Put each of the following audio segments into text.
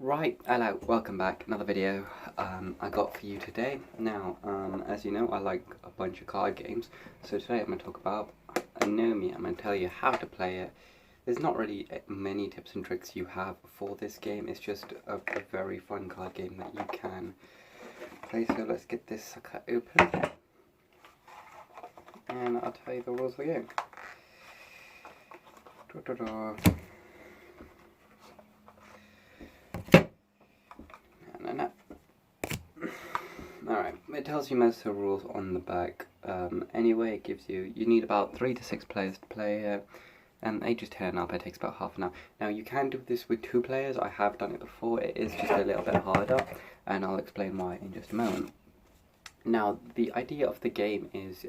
Right, hello, welcome back. Another video I got for you today. Now, as you know, I like a bunch of card games, so today I'm going to talk about Anomia. I'm going to tell you how to play it. There's not really many tips and tricks you have for this game. It's just a very fun card game that you can play. So let's get this sucker open, and I'll tell you the rules of the game. Alright, it tells you most of the rules on the back. Anyway, it gives you need about 3 to 6 players to play it, and ages 10 and up, it takes about half an hour. Now you can do this with 2 players, I have done it before, it is just a little bit harder, and I'll explain why in just a moment. Now, the idea of the game is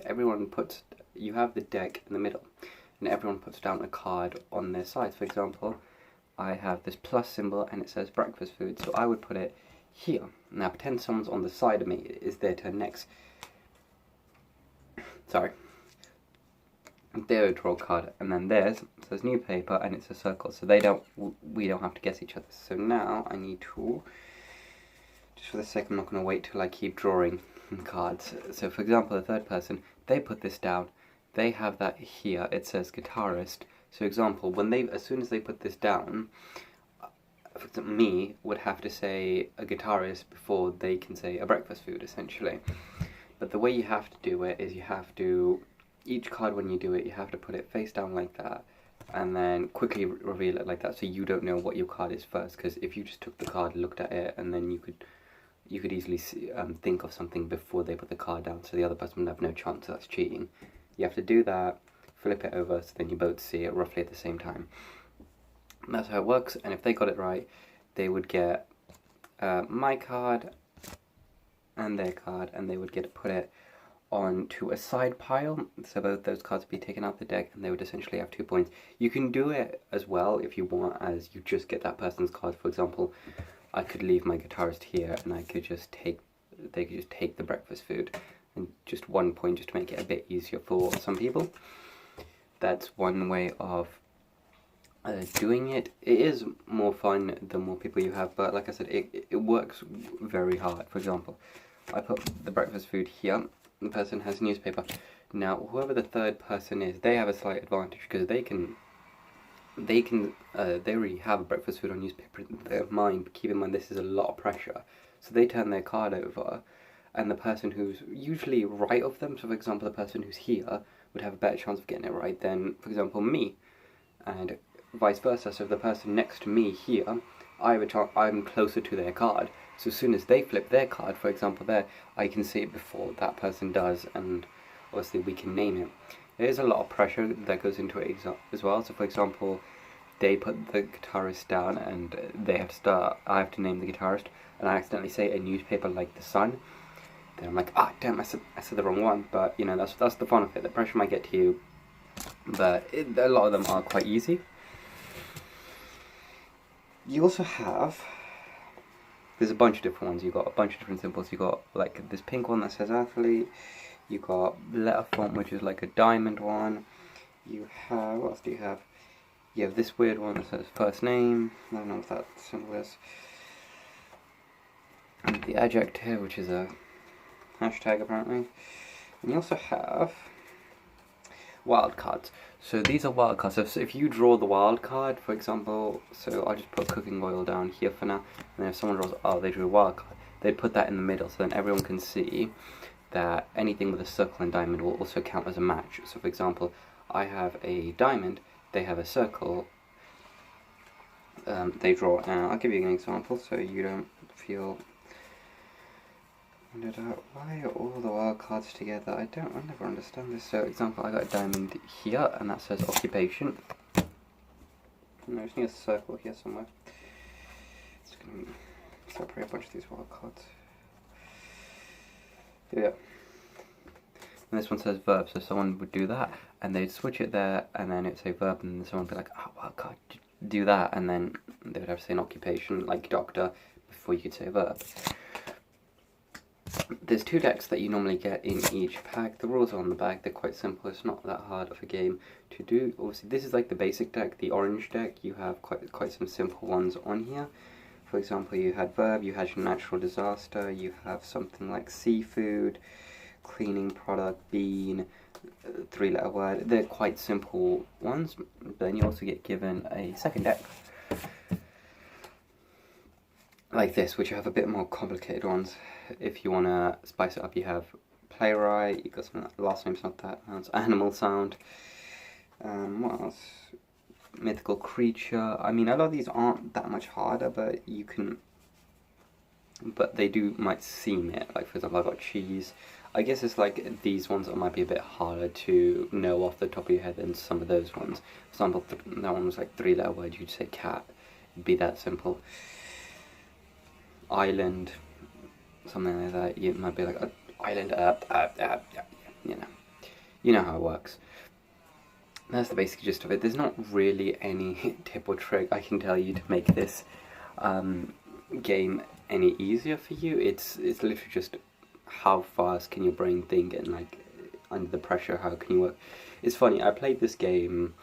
you have the deck in the middle, and everyone puts down a card on their side. For example, I have this plus symbol and it says breakfast food, so I would put it here. Now pretend someone's on the side of me, it is their turn next. Sorry. They would draw a card, and then theirs says new paper and it's a circle, so we don't have to guess each other. So now I need to, just for the sake, I'm not going to wait till I keep drawing cards. So for example, the third person, they put this down, they have that here, it says guitarist. So example, as soon as they put this down, me would have to say a guitarist before they can say a breakfast food, essentially. But the way you have to do it is each card when you do it, you have to put it face down like that, and then quickly reveal it like that, so you don't know what your card is first, because if you just took the card, looked at it, and then you could easily think of something before they put the card down, so the other person would have no chance. So that's cheating. You have to do that, flip it over, so then you both see it roughly at the same time. And that's how it works, and if they got it right, they would get my card and their card, and they would get to put it onto a side pile, so both those cards would be taken out the deck, and they would essentially have 2 points. You can do it as well if you want, as you just get that person's card. For example, I could leave my guitarist here, and they could just take the breakfast food, and just 1 point just to make it a bit easier for some people. That's one way of doing it. It is more fun the more people you have, but like I said, it works very hard. For example, I put the breakfast food here, the person has newspaper. Now whoever the third person is, they have a slight advantage because they already have a breakfast food on newspaper in their mind, but keep in mind this is a lot of pressure. So they turn their card over, and the person who's usually right of them, so for example the person who's here would have a better chance of getting it right than, for example, me, and vice versa. So if the person next to me here, I'm closer to their card, so as soon as they flip their card, for example there, I can see it before that person does, and obviously we can name it. There is a lot of pressure that goes into it as well. So for example, they put the guitarist down and they have to start, I have to name the guitarist, and I accidentally say a newspaper like The Sun, then I'm like, ah, damn, I said the wrong one. But you know, that's the fun of it. The pressure might get to you, but a lot of them are quite easy. You also have, there's a bunch of different ones. You got a bunch of different symbols. You got like this pink one that says athlete. You got letter font, which is like a diamond one. You have, what else do you have? You have this weird one that says first name. I don't know what that symbol is. And the adjective, which is a hashtag apparently. And you also have wild cards. So these are wild cards. So if you draw the wild card, for example, so I'll just put cooking oil down here for now, and then if someone draws, oh, they drew a wild card, they'd put that in the middle, so then everyone can see that anything with a circle and diamond will also count as a match. So for example, I have a diamond, they have a circle, they draw. I'll give you an example so you don't feel wondered out, why are all the wild cards together? I never understand this. So example, I got a diamond here, and that says occupation. And I just need a circle here somewhere. It's going to separate a bunch of these wild cards. Here we go. And this one says verb, so someone would do that, and they'd switch it there, and then it'd say verb, and then someone would be like, oh, wild card, do that, and then they would have to say an occupation, like doctor, before you could say verb. There's 2 decks that you normally get in each pack. The rules are on the back, they're quite simple, it's not that hard of a game to do. Obviously this is like the basic deck, the orange deck. You have quite some simple ones on here. For example, you had verb, you had natural disaster, you have something like seafood, cleaning product, bean, 3-letter word. They're quite simple ones, but then you also get given a second deck like this, which you have a bit more complicated ones. If you want to spice it up, you have playwright, you got something like last name's not that, that's animal sound. What else? Mythical creature. I mean, a lot of these aren't that much harder, but you can, but they might seem it. Like, for example, I got cheese. I guess it's like these ones might be a bit harder to know off the top of your head than some of those ones. For example, that one was like 3-letter word, you'd say cat. It'd be that simple. Island, something like that. You might be like island you know how it works. That's the basic gist of it. There's not really any tip or trick I can tell you to make this game any easier for you. It's literally just how fast can your brain think, and like under the pressure, how can you work. It's funny, I played this game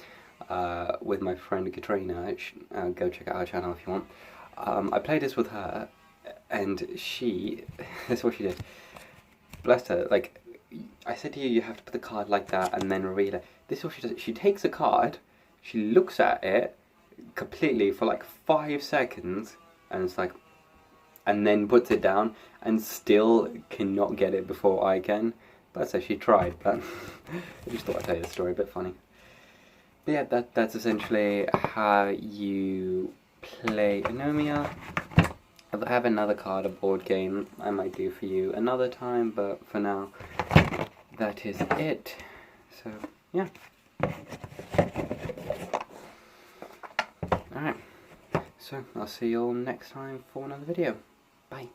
with my friend Katrina. Go check out her channel if you want. I played this with her, and she, that's what she did. Bless her, like, I said to you, you have to put the card like that and then reveal it. This is what she does. She takes a card, she looks at it completely for like 5 seconds, and it's like, and then puts it down, and still cannot get it before I can. But so she tried, but I just thought I'd tell you the story, a bit funny. But yeah, that's essentially how you play Anomia. I have another card, a board game I might do for you another time, but for now, that is it. So, yeah. Alright, so I'll see you all next time for another video. Bye.